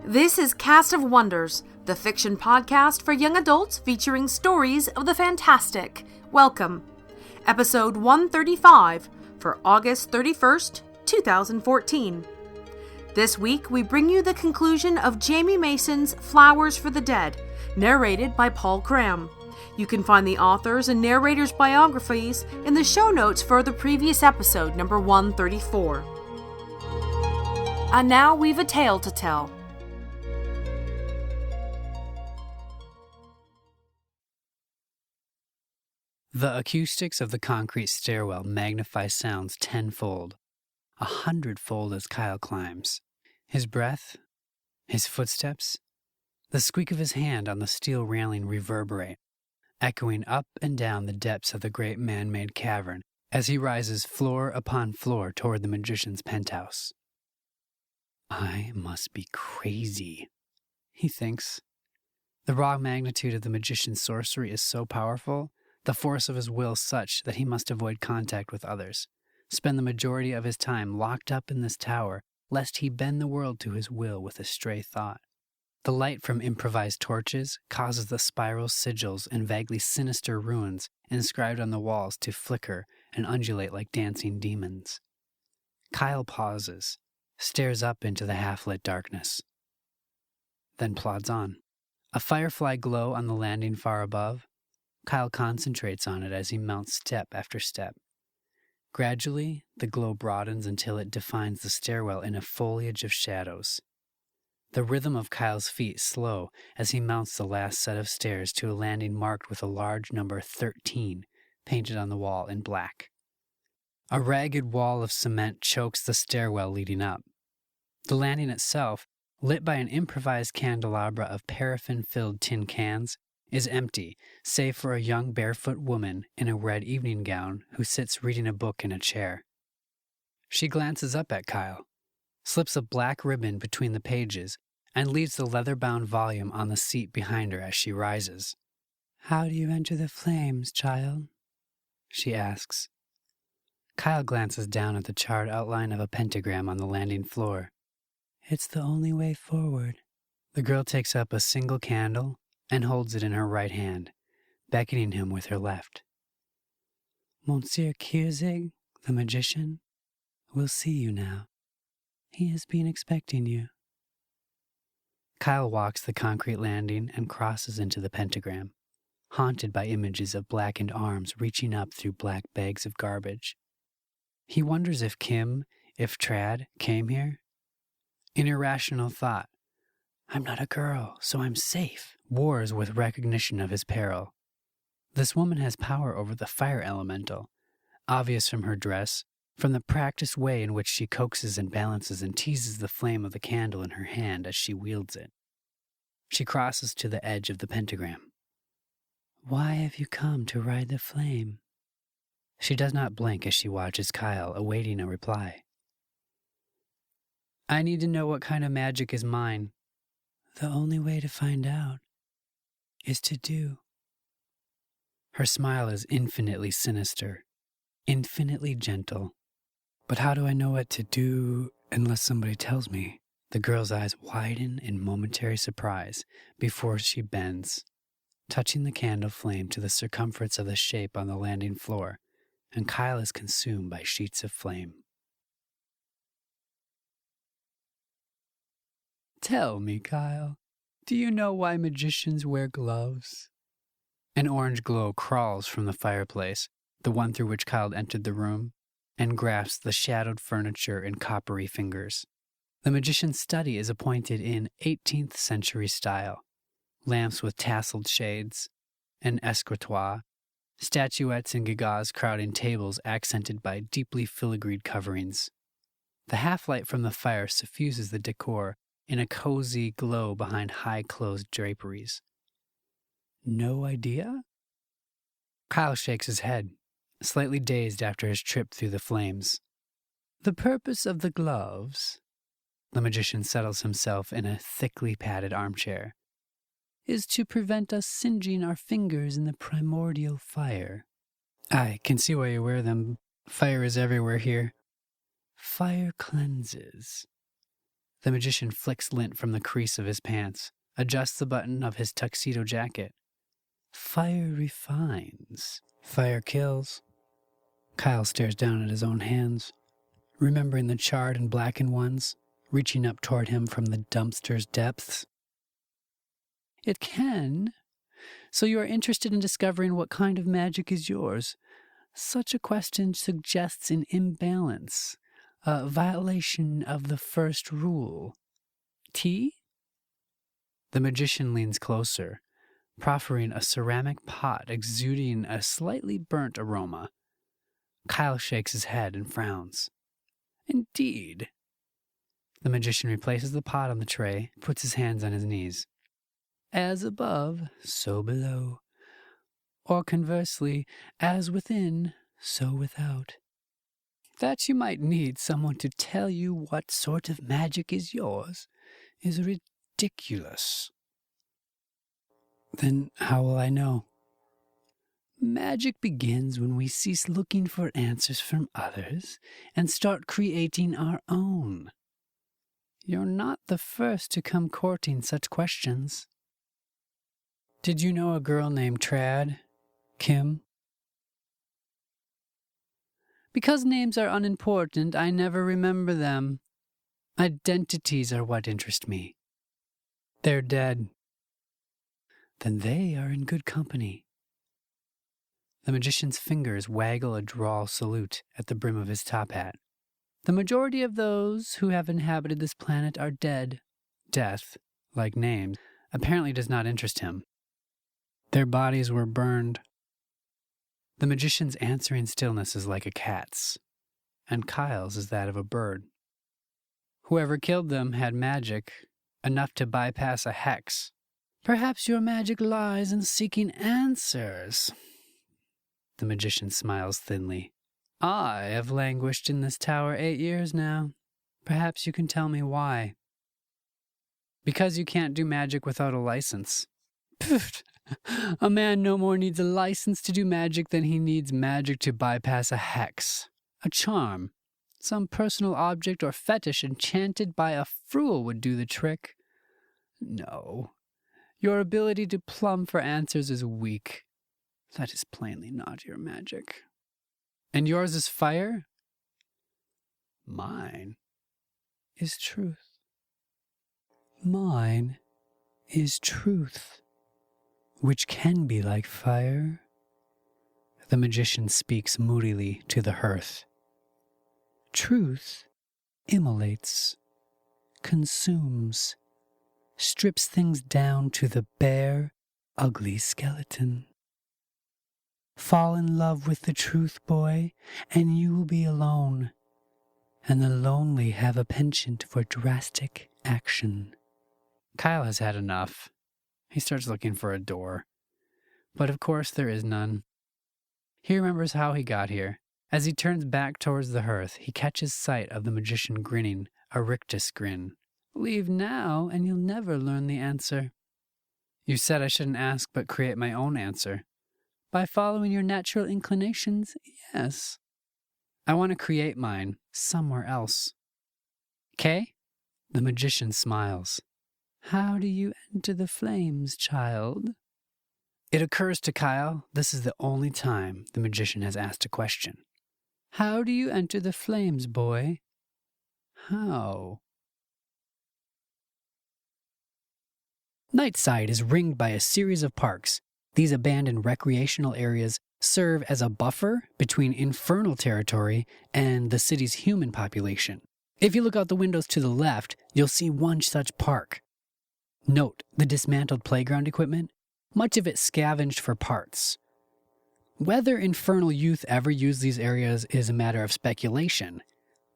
This is Cast of Wonders, the fiction podcast for young adults featuring stories of the fantastic. Welcome. Episode 135 for August 31st, 2014. This week, we bring you the conclusion of Jamie Mason's Flowers for the Dead, narrated by Paul Cram. You can find the authors and narrators' biographies in the show notes for the previous episode, number 134. And now we've a tale to tell. The acoustics of the concrete stairwell magnify sounds 10-fold, 100-fold as Kyle climbs. His breath, his footsteps, the squeak of his hand on the steel railing reverberate, echoing up and down the depths of the great man-made cavern as he rises floor upon floor toward the magician's penthouse. I must be crazy, he thinks. The raw magnitude of the magician's sorcery is so powerful, the force of his will such that he must avoid contact with others, spend the majority of his time locked up in this tower, lest he bend the world to his will with a stray thought. The light from improvised torches causes the spiral sigils and vaguely sinister runes inscribed on the walls to flicker and undulate like dancing demons. Kyle pauses, stares up into the half-lit darkness, then plods on. A firefly glow on the landing far above. Kyle concentrates on it as he mounts step after step. Gradually, the glow broadens until it defines the stairwell in a foliage of shadows. The rhythm of Kyle's feet slow as he mounts the last set of stairs to a landing marked with a large number 13 painted on the wall in black. A ragged wall of cement chokes the stairwell leading up. The landing itself, lit by an improvised candelabra of paraffin-filled tin cans, is empty, save for a young barefoot woman in a red evening gown who sits reading a book in a chair. She glances up at Kyle, slips a black ribbon between the pages, and leaves the leather-bound volume on the seat behind her as she rises. "How do you enter the flames, child?" she asks. Kyle glances down at the charred outline of a pentagram on the landing floor. "It's the only way forward." The girl takes up a single candle and holds it in her right hand, beckoning him with her left. "Monsieur Kierzig, the magician, will see you now. He has been expecting you." Kyle walks the concrete landing and crosses into the pentagram, haunted by images of blackened arms reaching up through black bags of garbage. He wonders if Kim, if Trad, came here. An irrational thought, "I'm not a girl, so I'm safe," wars with recognition of his peril. This woman has power over the fire elemental, obvious from her dress, from the practiced way in which she coaxes and balances and teases the flame of the candle in her hand as she wields it. She crosses to the edge of the pentagram. "Why have you come to ride the flame?" She does not blink as she watches Kyle, awaiting a reply. "I need to know what kind of magic is mine." "The only way to find out is to do." Her smile is infinitely sinister, infinitely gentle. "But how do I know what to do unless somebody tells me?" The girl's eyes widen in momentary surprise before she bends, touching the candle flame to the circumference of the shape on the landing floor, and Kyle is consumed by sheets of flame. "Tell me, Kyle, do you know why magicians wear gloves?" An orange glow crawls from the fireplace, the one through which Kyle entered the room, and grasps the shadowed furniture in coppery fingers. The magician's study is appointed in 18th century style. Lamps with tasseled shades, an escritoire, statuettes and gewgaws crowding tables accented by deeply filigreed coverings. The half-light from the fire suffuses the decor in a cozy glow behind high-closed draperies. "No idea?" Kyle shakes his head, slightly dazed after his trip through the flames. "The purpose of the gloves," the magician settles himself in a thickly padded armchair, "is to prevent us singeing our fingers in the primordial fire." "I can see why you wear them. Fire is everywhere here." "Fire cleanses. The magician flicks lint from the crease of his pants, adjusts the button of his tuxedo jacket. Fire refines. Fire kills. Kyle stares down at his own hands, remembering the charred and blackened ones, reaching up toward him from the dumpster's depths. It can. So you are interested in discovering what kind of magic is yours. Such a question suggests an imbalance, a violation of the first rule. Tea? The magician leans closer, proffering a ceramic pot exuding a slightly burnt aroma. Kyle shakes his head and frowns. Indeed. The magician replaces the pot on the tray, puts his hands on his knees. As above, so below. Or conversely, as within, so without. That you might need someone to tell you what sort of magic is yours is ridiculous. Then how will I know? Magic begins when we cease looking for answers from others and start creating our own. You're not the first to come courting such questions. Did you know a girl named Trad? Kim? Because names are unimportant, I never remember them. Identities are what interest me. They're dead. Then they are in good company. The magician's fingers waggle a droll salute at the brim of his top hat. The majority of those who have inhabited this planet are dead. Death, like names, apparently does not interest him. Their bodies were burned. The magician's answering stillness is like a cat's, and Kyle's is that of a bird. Whoever killed them had magic, enough to bypass a hex. Perhaps your magic lies in seeking answers. The magician smiles thinly. I have languished in this tower 8 years now. Perhaps you can tell me why. Because you can't do magic without a license. Pfft. A man no more needs a license to do magic than he needs magic to bypass a hex, a charm. Some personal object or fetish enchanted by a fool would do the trick. No. Your ability to plumb for answers is weak. That is plainly not your magic. And yours is fire? Mine is truth. Mine is truth, which can be like fire. The magician speaks moodily to the hearth. Truth immolates, consumes, strips things down to the bare, ugly skeleton. Fall in love with the truth, boy, and you will be alone, and the lonely have a penchant for drastic action. Kyle has had enough. He starts looking for a door. But of course there is none. He remembers how he got here. As he turns back towards the hearth, he catches sight of the magician grinning, a rictus grin. Leave now, and you'll never learn the answer. You said I shouldn't ask, but create my own answer. By following your natural inclinations, yes. I want to create mine somewhere else. 'Kay? The magician smiles. How do you enter the flames, child? It occurs to Kyle this is the only time the magician has asked a question. How do you enter the flames, boy? How? Nightside is ringed by a series of parks. These abandoned recreational areas serve as a buffer between infernal territory and the city's human population. If you look out the windows to the left, you'll see one such park. Note the dismantled playground equipment, much of it scavenged for parts. Whether infernal youth ever use these areas is a matter of speculation.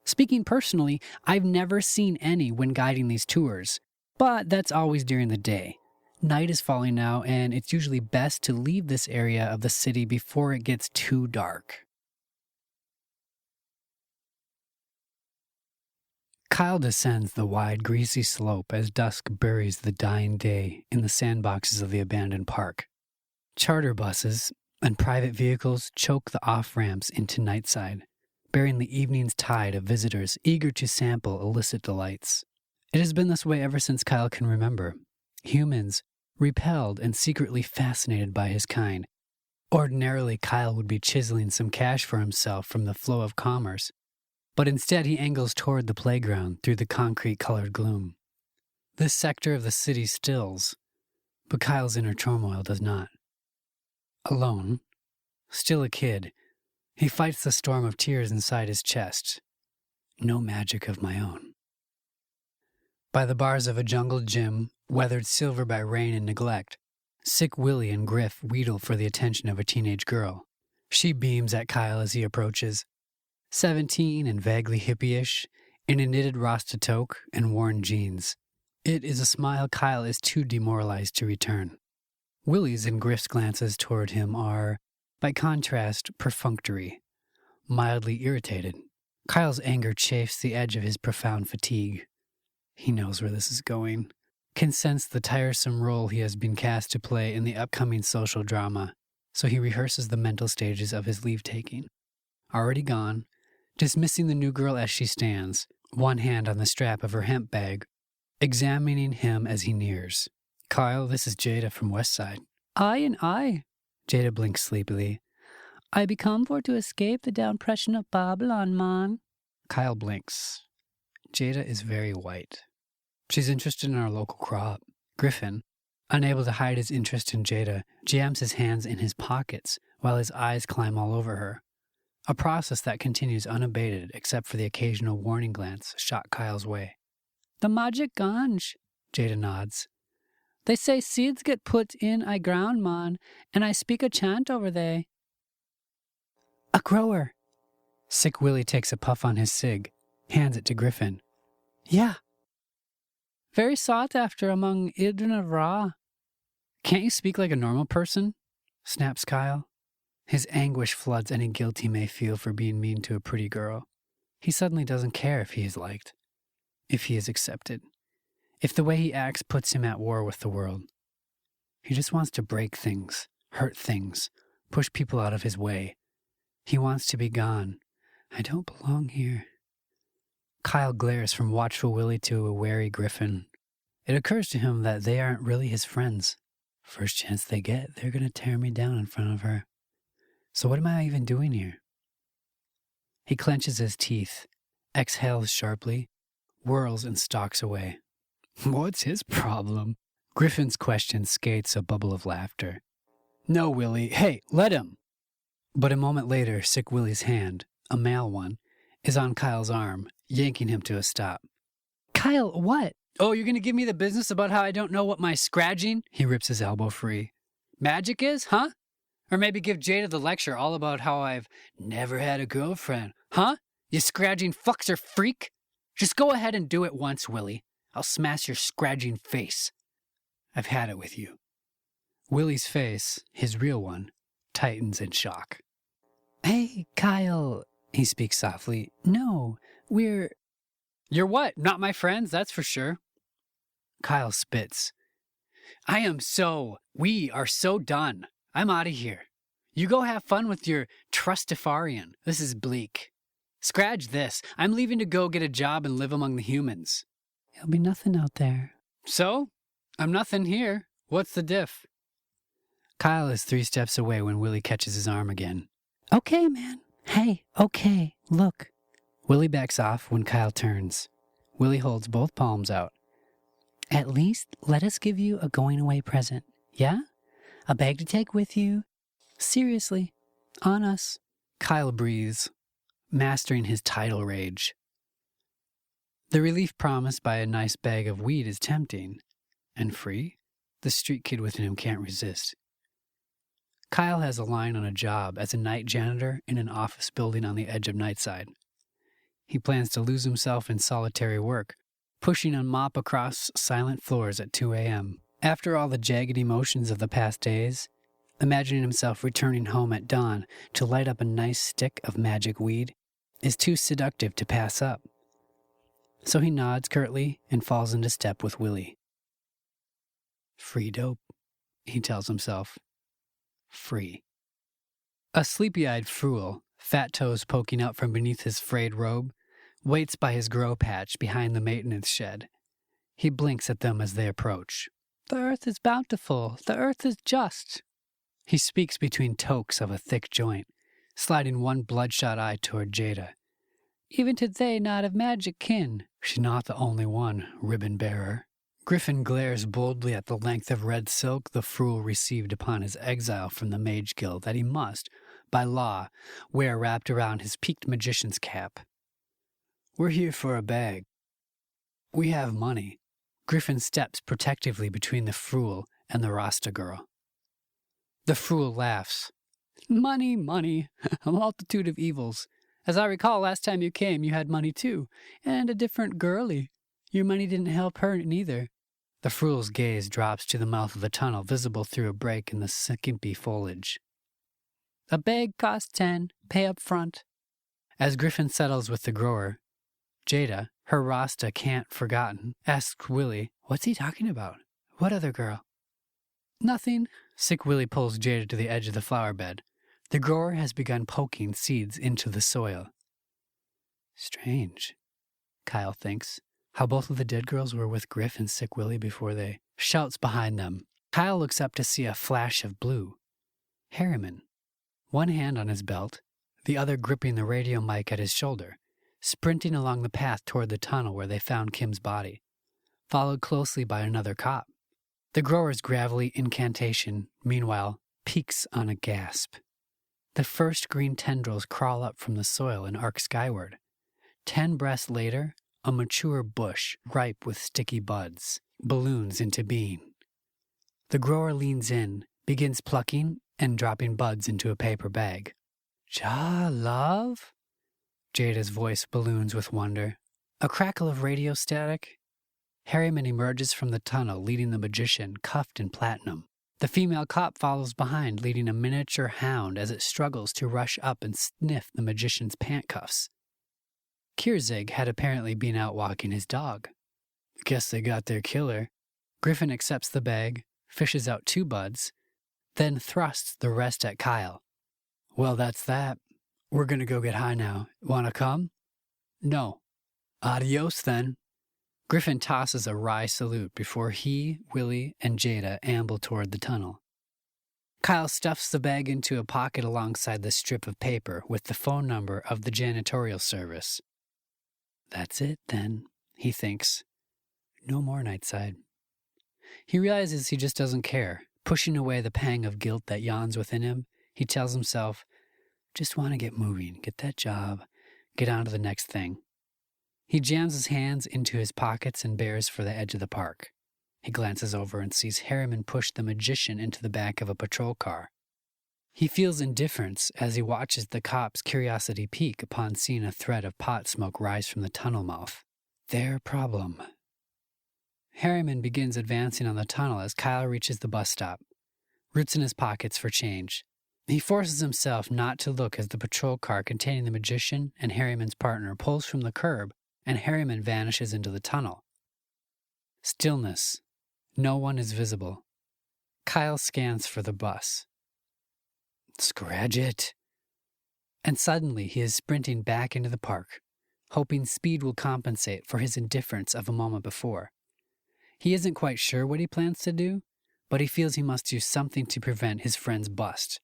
Speaking personally, I've never seen any when guiding these tours, but that's always during the day. Night is falling now, and it's usually best to leave this area of the city before it gets too dark. Kyle descends the wide, greasy slope as dusk buries the dying day in the sandboxes of the abandoned park. Charter buses and private vehicles choke the off-ramps into Nightside, bearing the evening's tide of visitors eager to sample illicit delights. It has been this way ever since Kyle can remember. Humans, repelled and secretly fascinated by his kind. Ordinarily, Kyle would be chiseling some cash for himself from the flow of commerce, but instead he angles toward the playground through the concrete-colored gloom. This sector of the city stills, but Kyle's inner turmoil does not. Alone, still a kid, he fights the storm of tears inside his chest. No magic of my own. By the bars of a jungle gym, weathered silver by rain and neglect, sick Willie and Griff wheedle for the attention of a teenage girl. She beams at Kyle as he approaches. 17 and vaguely hippie-ish, in a knitted Rasta toque and worn jeans. It is a smile Kyle is too demoralized to return. Willie's and Griff's glances toward him are, by contrast, perfunctory, mildly irritated. Kyle's anger chafes the edge of his profound fatigue. He knows where this is going, can sense the tiresome role he has been cast to play in the upcoming social drama, so he rehearses the mental stages of his leave-taking. Already gone, dismissing the new girl as she stands, one hand on the strap of her hemp bag, examining him as he nears. Kyle, this is Jada from Westside. Aye and aye, Jada blinks sleepily. I be come for to escape the downpression of Babylon, man. Kyle blinks. Jada is very white. She's interested in our local crop. Griffin, unable to hide his interest in Jada, jams his hands in his pockets while his eyes climb all over her. A process that continues unabated except for the occasional warning glance shot Kyle's way. The magic ganj, Jada nods. They say seeds get put in I ground, man, and I speak a chant over they. A grower. Sick Willie takes a puff on his cig, hands it to Griffin. Yeah. Very sought after among Idrin of Ra. Can't you speak like a normal person? Snaps Kyle. His anguish floods any guilt he may feel for being mean to a pretty girl. He suddenly doesn't care if he is liked, if he is accepted, if the way he acts puts him at war with the world. He just wants to break things, hurt things, push people out of his way. He wants to be gone. I don't belong here. Kyle glares from watchful Willie to a wary Griffin. It occurs to him that they aren't really his friends. First chance they get, they're going to tear me down in front of her. So what am I even doing here? He clenches his teeth, exhales sharply, whirls and stalks away. What's his problem? Griffin's question skates a bubble of laughter. No, Willie. Hey, let him! But a moment later, sick Willie's hand, a male one, is on Kyle's arm, yanking him to a stop. Kyle, what? Oh, you're going to give me the business about how I don't know what my scratching? He rips his elbow free. Magic is, huh? Or maybe give Jada the lecture all about how I've never had a girlfriend. Huh? You scratching fuckster freak? Just go ahead and do it once, Willie. I'll smash your scratching face. I've had it with you. Willie's face, his real one, tightens in shock. Hey, Kyle, he speaks softly. No, we're... You're what? Not my friends, that's for sure. Kyle spits. We are so done. I'm out of here. You go have fun with your Trustafarian. This is bleak. Scratch this. I'm leaving to go get a job and live among the humans. There'll be nothing out there. So? I'm nothing here. What's the diff? Kyle is 3 steps away when Willie catches his arm again. Okay, man. Hey, okay, look. Willie backs off when Kyle turns. Willie holds both palms out. At least let us give you a going-away present, yeah? A bag to take with you. Seriously, on us. Kyle breathes, mastering his tidal rage. The relief promised by a nice bag of weed is tempting. And free? The street kid within him can't resist. Kyle has a line on a job as a night janitor in an office building on the edge of Nightside. He plans to lose himself in solitary work, pushing a mop across silent floors at 2 a.m. After all the jagged emotions of the past days, imagining himself returning home at dawn to light up a nice stick of magic weed is too seductive to pass up. So he nods curtly and falls into step with Willie. Free dope, he tells himself. Free. A sleepy-eyed fool, fat toes poking out from beneath his frayed robe, waits by his grow patch behind the maintenance shed. He blinks at them as they approach. The earth is bountiful. The earth is just. He speaks between tokes of a thick joint, sliding one bloodshot eye toward Jada. Even to they not of magic kin. She's not the only one, ribbon bearer. Griffin glares boldly at the length of red silk the fool received upon his exile from the Mage Guild that he must, by law, wear wrapped around his peaked magician's cap. We're here for a bag. We have money. Griffin steps protectively between the fool and the Rasta girl. The fool laughs. Money, money, a multitude of evils. As I recall, last time you came, you had money too, and a different girlie. Your money didn't help her neither. The fool's gaze drops to the mouth of the tunnel, visible through a break in the skimpy foliage. A bag costs 10, pay up front. As Griffin settles with the grower, Jada, her Rasta can't forgotten, asks Willie, what's he talking about? What other girl? Nothing. Sick Willie pulls Jada to the edge of the flower bed. The grower has begun poking seeds into the soil. Strange, Kyle thinks, how both of the dead girls were with Griff and Sick Willie before they... Shouts behind them. Kyle looks up to see a flash of blue. Harriman, one hand on his belt, the other gripping the radio mic at his shoulder, sprinting along the path toward the tunnel where they found Kim's body, followed closely by another cop. The grower's gravelly incantation, meanwhile, peaks on a gasp. The first green tendrils crawl up from the soil and arc skyward. 10 breaths later, a mature bush, ripe with sticky buds, balloons into being. The grower leans in, begins plucking and dropping buds into a paper bag. Ja, love? Jada's voice balloons with wonder. A crackle of radio static. Harriman emerges from the tunnel, leading the magician, cuffed in platinum. The female cop follows behind, leading a miniature hound as it struggles to rush up and sniff the magician's pant cuffs. Kierzig had apparently been out walking his dog. Guess they got their killer. Griffin accepts the bag, fishes out 2 buds, then thrusts the rest at Kyle. Well, that's that. We're gonna go get high now. Wanna come? No. Adios, then. Griffin tosses a wry salute before he, Willie, and Jada amble toward the tunnel. Kyle stuffs the bag into a pocket alongside the strip of paper with the phone number of the janitorial service. That's it, then, he thinks. No more Nightside. He realizes he just doesn't care. Pushing away the pang of guilt that yawns within him, he tells himself, just want to get moving, get that job, get on to the next thing. He jams his hands into his pockets and bears for the edge of the park. He glances over and sees Harriman push the magician into the back of a patrol car. He feels indifference as he watches the cop's curiosity peak upon seeing a thread of pot smoke rise from the tunnel mouth. Their problem. Harriman begins advancing on the tunnel as Kyle reaches the bus stop, roots in his pockets for change. He forces himself not to look as the patrol car containing the magician and Harriman's partner pulls from the curb and Harriman vanishes into the tunnel. Stillness. No one is visible. Kyle scans for the bus. Scratch. And suddenly he is sprinting back into the park, hoping speed will compensate for his indifference of a moment before. He isn't quite sure what he plans to do, but he feels he must do something to prevent his friend's bust.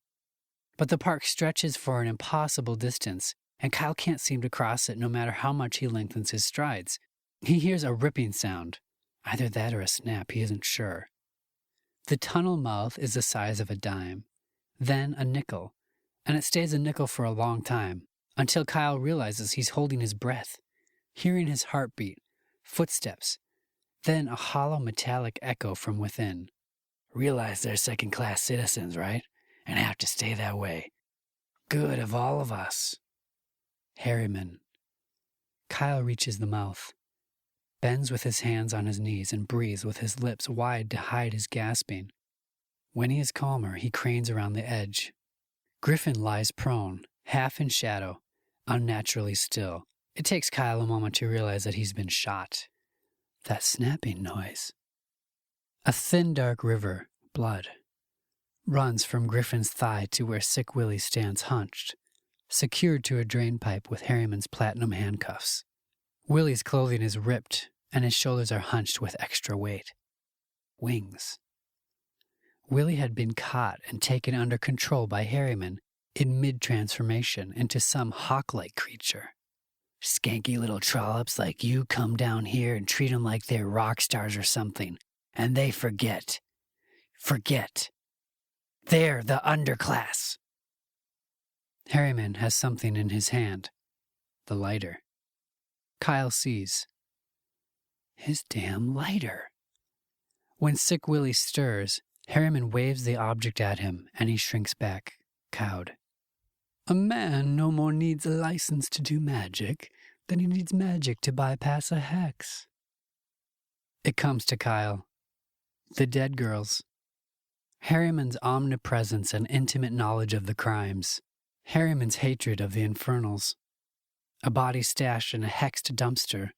But the park stretches for an impossible distance, and Kyle can't seem to cross it no matter how much he lengthens his strides. He hears a ripping sound. Either that or a snap, he isn't sure. The tunnel mouth is the size of a dime, then a nickel, and it stays a nickel for a long time, until Kyle realizes he's holding his breath, hearing his heartbeat, footsteps, then a hollow metallic echo from within. Realize they're second-class citizens, right? And have to stay that way. Good of all of us. Harriman. Kyle reaches the mouth, bends with his hands on his knees and breathes with his lips wide to hide his gasping. When he is calmer, he cranes around the edge. Griffin lies prone, half in shadow, unnaturally still. It takes Kyle a moment to realize that he's been shot. That snapping noise. A thin, dark river, blood, runs from Griffin's thigh to where Sick Willie stands hunched, secured to a drain pipe with Harriman's platinum handcuffs. Willie's clothing is ripped and his shoulders are hunched with extra weight. Wings. Willie had been caught and taken under control by Harriman in mid-transformation into some hawk-like creature. Skanky little trollops like you come down here and treat them like they're rock stars or something, and they forget. Forget. They're the underclass. Harriman has something in his hand. The lighter. Kyle sees. His damn lighter. When Sick Willie stirs, Harriman waves the object at him, and he shrinks back, cowed. A man no more needs a license to do magic than he needs magic to bypass a hex. It comes to Kyle. The dead girls. Harriman's omnipresence and intimate knowledge of the crimes. Harriman's hatred of the infernals. A body stashed in a hexed dumpster,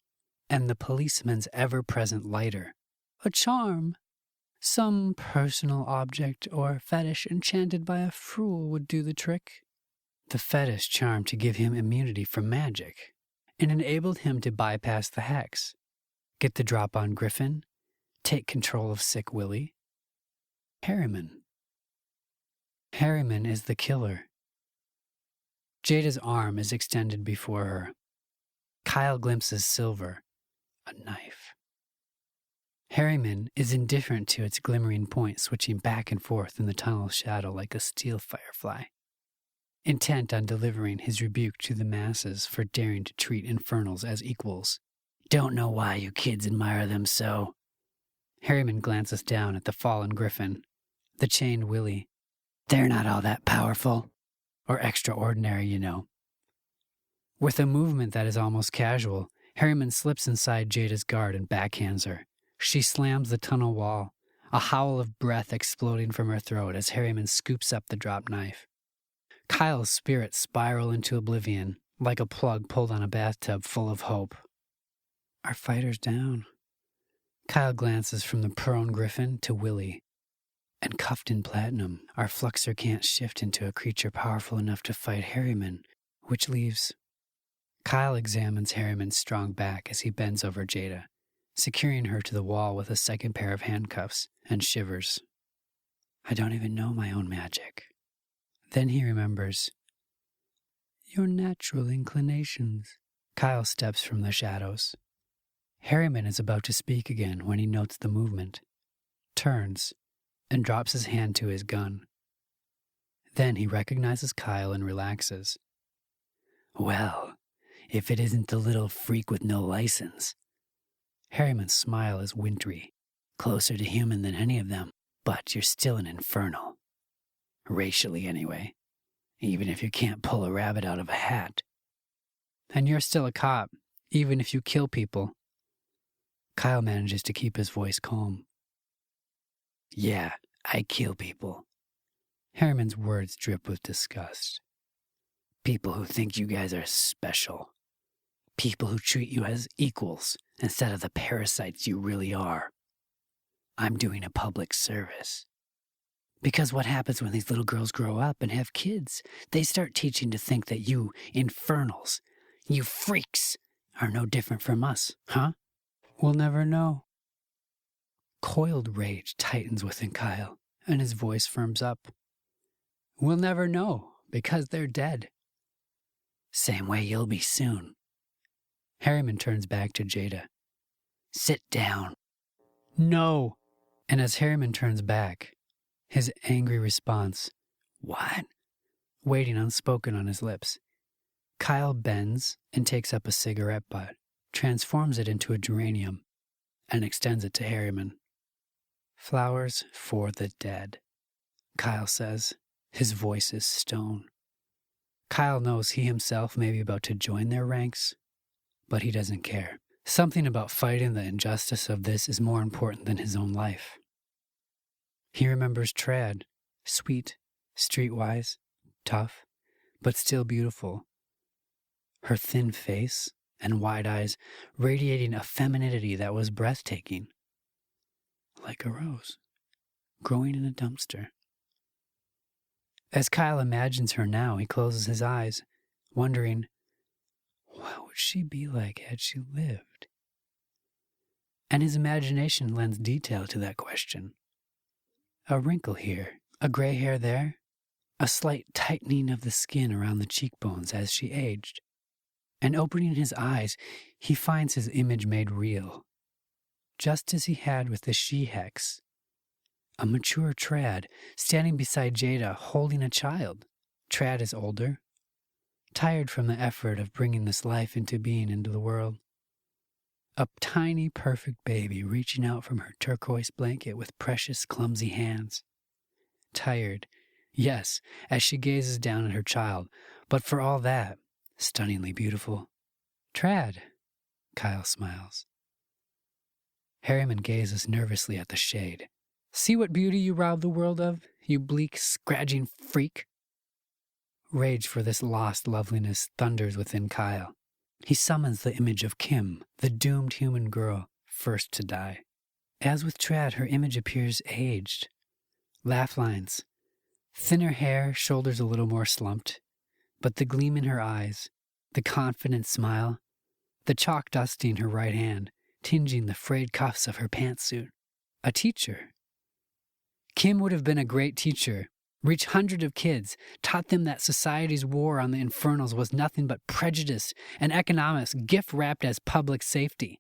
and the policeman's ever-present lighter. A charm. Some personal object or fetish enchanted by a fool would do the trick. The fetish charmed to give him immunity from magic, and enabled him to bypass the hex, get the drop on Griffin, take control of Sick Willie. Harriman. Harriman is the killer. Jada's arm is extended before her. Kyle glimpses silver, a knife. Harriman is indifferent to its glimmering point switching back and forth in the tunnel's shadow like a steel firefly, intent on delivering his rebuke to the masses for daring to treat infernals as equals. Don't know why you kids admire them so. Harriman glances down at the fallen Griffin, the chained Willie. They're not all that powerful. Or extraordinary, you know. With a movement that is almost casual, Harriman slips inside Jada's guard and backhands her. She slams the tunnel wall, a howl of breath exploding from her throat as Harriman scoops up the dropped knife. Kyle's spirits spiral into oblivion, like a plug pulled on a bathtub full of hope. Our fighter's down. Kyle glances from the prone Griffin to Willie. And cuffed in platinum, our Fluxer can't shift into a creature powerful enough to fight Harriman, which leaves... Kyle examines Harriman's strong back as he bends over Jada, securing her to the wall with a second pair of handcuffs, and shivers. I don't even know my own magic. Then he remembers. Your natural inclinations. Kyle steps from the shadows. Harriman is about to speak again when he notes the movement, turns, and drops his hand to his gun. Then he recognizes Kyle and relaxes. Well, if it isn't the little freak with no license. Harriman's smile is wintry, closer to human than any of them, but you're still an infernal. Racially, anyway, even if you can't pull a rabbit out of a hat. And you're still a cop, even if you kill people. Kyle manages to keep his voice calm. Yeah, I kill people. Harriman's words drip with disgust. People who think you guys are special. People who treat you as equals instead of the parasites you really are. I'm doing a public service. Because what happens when these little girls grow up and have kids? They start teaching to think that you infernals, you freaks, are no different from us, huh? We'll never know. Coiled rage tightens within Kyle, and his voice firms up. We'll never know, because they're dead. Same way you'll be soon. Harriman turns back to Jada. Sit down. No. And as Harriman turns back, his angry response, what? Waiting unspoken on his lips, Kyle bends and takes up a cigarette butt, transforms it into a geranium, and extends it to Harriman. Flowers for the dead, Kyle says. His voice is stone. Kyle knows he himself may be about to join their ranks, but he doesn't care. Something about fighting the injustice of this is more important than his own life. He remembers Trad, sweet, streetwise, tough, but still beautiful. Her thin face and wide eyes radiating a femininity that was breathtaking. Like a rose, growing in a dumpster. As Kyle imagines her now, he closes his eyes, wondering, what would she be like had she lived? and his imagination lends detail to that question. A wrinkle here, a gray hair there, a slight tightening of the skin around the cheekbones as she aged. And opening his eyes, he finds his image made real, just as he had with the she-hex. A mature Trad standing beside Jada holding a child. Trad is older, tired from the effort of bringing this life into being into the world. A tiny, perfect baby reaching out from her turquoise blanket with precious, clumsy hands. Tired, yes, as she gazes down at her child, but for all that, stunningly beautiful. Trad, Kyle smiles. Harriman gazes nervously at the shade. See what beauty you rob the world of, you bleak, scratching freak? Rage for this lost loveliness thunders within Kyle. He summons the image of Kim, the doomed human girl, first to die. As with Trad, her image appears aged. Laugh lines. Thinner hair, shoulders a little more slumped. But the gleam in her eyes, the confident smile, the chalk dusting her right hand, tinging the frayed cuffs of her pantsuit. A teacher. Kim would have been a great teacher. Reached hundreds of kids, taught them that society's war on the infernals was nothing but prejudice and economics gift-wrapped as public safety.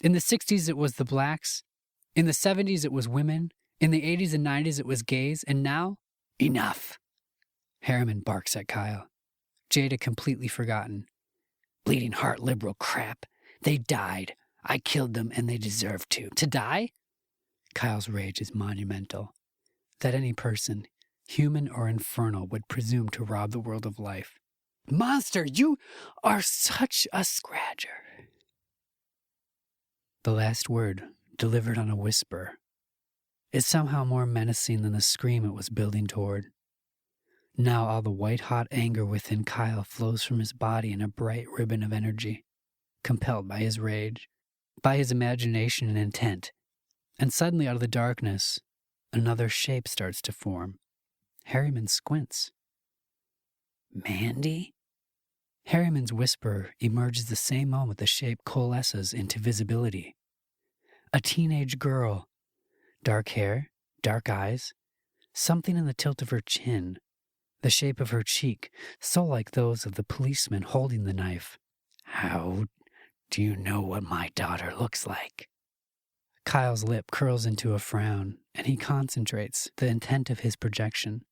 In the 60s it was the blacks, in the 70s it was women, in the 80s and 90s it was gays, and now, enough. Harriman barks at Kyle. Jada completely forgotten. Bleeding heart liberal crap. They died. I killed them and they deserve to. To die? Kyle's rage is monumental. That any person, human or infernal, would presume to rob the world of life. Monster, you are such a scratcher. The last word, delivered on a whisper, is somehow more menacing than the scream it was building toward. Now all the white-hot anger within Kyle flows from his body in a bright ribbon of energy, compelled by his rage, by his imagination and intent. And suddenly out of the darkness, another shape starts to form. Harriman squints. Mandy? Harriman's whisper emerges the same moment the shape coalesces into visibility. A teenage girl. Dark hair, dark eyes, something in the tilt of her chin, the shape of her cheek, so like those of the policeman holding the knife. How do you know what my daughter looks like? Kyle's lip curls into a frown, and he concentrates the intent of his projection,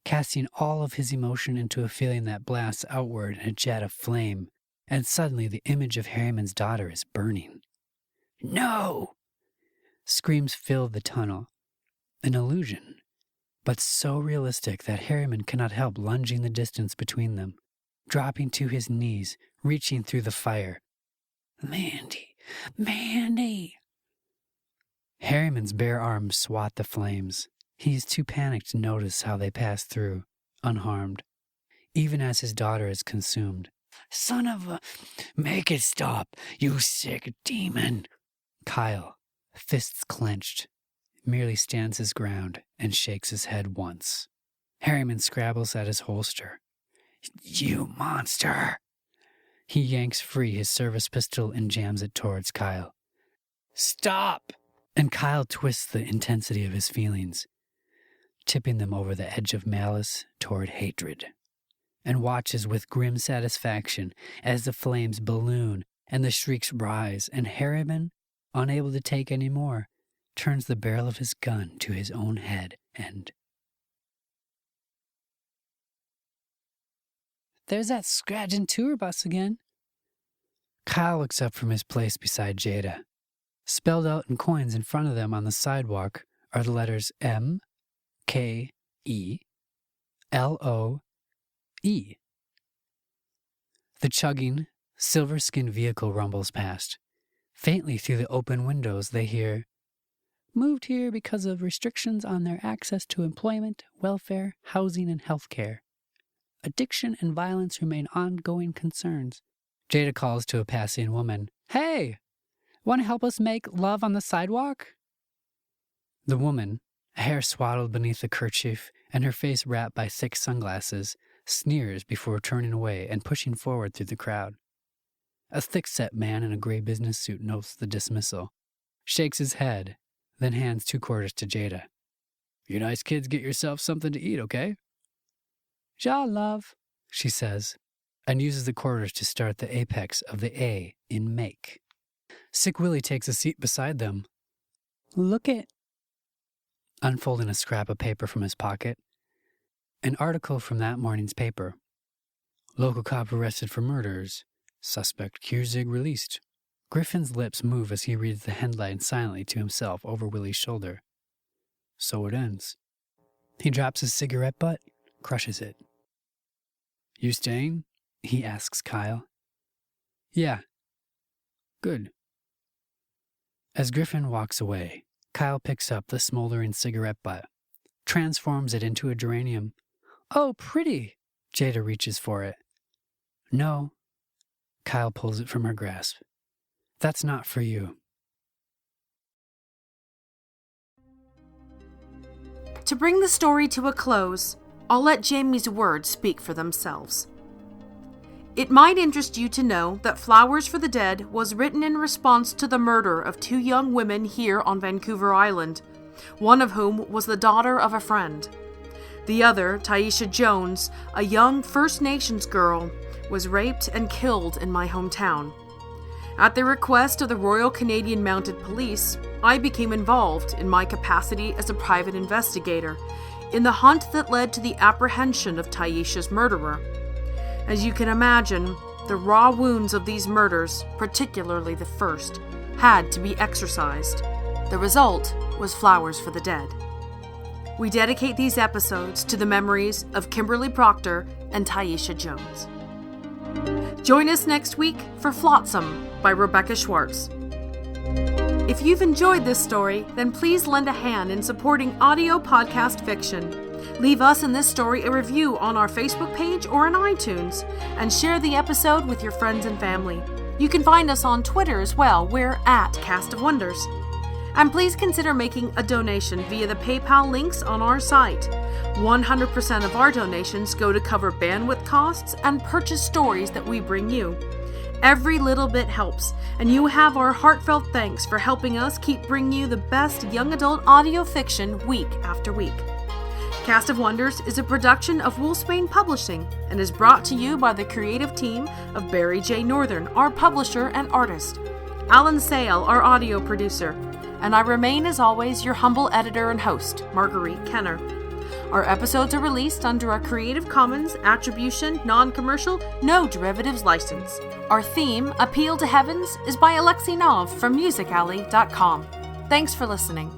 casting all of his emotion into a feeling that blasts outward in a jet of flame, and suddenly the image of Harriman's daughter is burning. No! Screams fill the tunnel. An illusion, but so realistic that Harriman cannot help lunging the distance between them, dropping to his knees, reaching through the fire. Mandy! Mandy! Harriman's bare arms swat the flames. He is too panicked to notice how they pass through, unharmed, even as his daughter is consumed. Son of a... Make it stop, you sick demon! Kyle, fists clenched, merely stands his ground and shakes his head once. Harriman scrabbles at his holster. You monster! He yanks free his service pistol and jams it towards Kyle. Stop! And Kyle twists the intensity of his feelings, tipping them over the edge of malice toward hatred, and watches with grim satisfaction as the flames balloon and the shrieks rise, and Harriman, unable to take any more, turns the barrel of his gun to his own head and... There's that scratching tour bus again. Kyle looks up from his place beside Jada. Spelled out in coins in front of them on the sidewalk are the letters M, K, E, L, O, E. The chugging, silver-skinned vehicle rumbles past. Faintly through the open windows they hear, moved here because of restrictions on their access to employment, welfare, housing, and health care. Addiction and violence remain ongoing concerns. Jada calls to a passing woman, Hey! Want to help us make love on the sidewalk? The woman, hair swaddled beneath a kerchief and her face wrapped by thick sunglasses, sneers before turning away and pushing forward through the crowd. A thick-set man in a gray business suit notes the dismissal. shakes his head, then hands 2 quarters to Jada. "You nice kids get yourself something to eat, okay?" "Ja, love," she says, and uses the quarters to start the apex of the A in make. Sick Willie takes a seat beside them. Look it. Unfolding a scrap of paper from his pocket. An article from that morning's paper. Local cop arrested for murders. Suspect Kierzig released. Griffin's lips move as he reads the headline silently to himself over Willie's shoulder. So it ends. He drops his cigarette butt, crushes it. "You staying?" he asks Kyle. "Yeah." "Good." As Griffin walks away, Kyle picks up the smoldering cigarette butt, transforms it into a geranium. "Oh, pretty!" Jada reaches for it. "No." Kyle pulls it from her grasp. "That's not for you." To bring the story to a close, I'll let Jamie's words speak for themselves. It might interest you to know that Flowers for the Dead was written in response to the murder of 2 young women here on Vancouver Island, one of whom was the daughter of a friend. The other, Taisha Jones, a young First Nations girl, was raped and killed in my hometown. At the request of the Royal Canadian Mounted Police, I became involved in my capacity as a private investigator in the hunt that led to the apprehension of Taisha's murderer. As you can imagine, the raw wounds of these murders, particularly the first, had to be exorcised. The result was Flowers for the Dead. We dedicate these episodes to the memories of Kimberly Proctor and Taisha Jones. Join us next week for Flotsam by Rebecca Schwartz. If you've enjoyed this story, then please lend a hand in supporting audio podcast fiction. Leave us and this story a review on our Facebook page or in iTunes, and share the episode with your friends and family. You can find us on Twitter as well. We're at Cast of Wonders. And please consider making a donation via the PayPal links on our site. 100% of our donations go to cover bandwidth costs and purchase stories that we bring you. Every little bit helps, and you have our heartfelt thanks for helping us keep bringing you the best young adult audio fiction week after week. Cast of Wonders is a production of Wolfsbane Publishing and is brought to you by the creative team of Barry J. Northern, our publisher and artist, Alan Sale, our audio producer, and I remain, as always, your humble editor and host, Marguerite Kenner. Our episodes are released under a Creative Commons Attribution, Non-Commercial, No Derivatives license. Our theme, Appeal to Heavens, is by Alexei Nov from musicalley.com. Thanks for listening.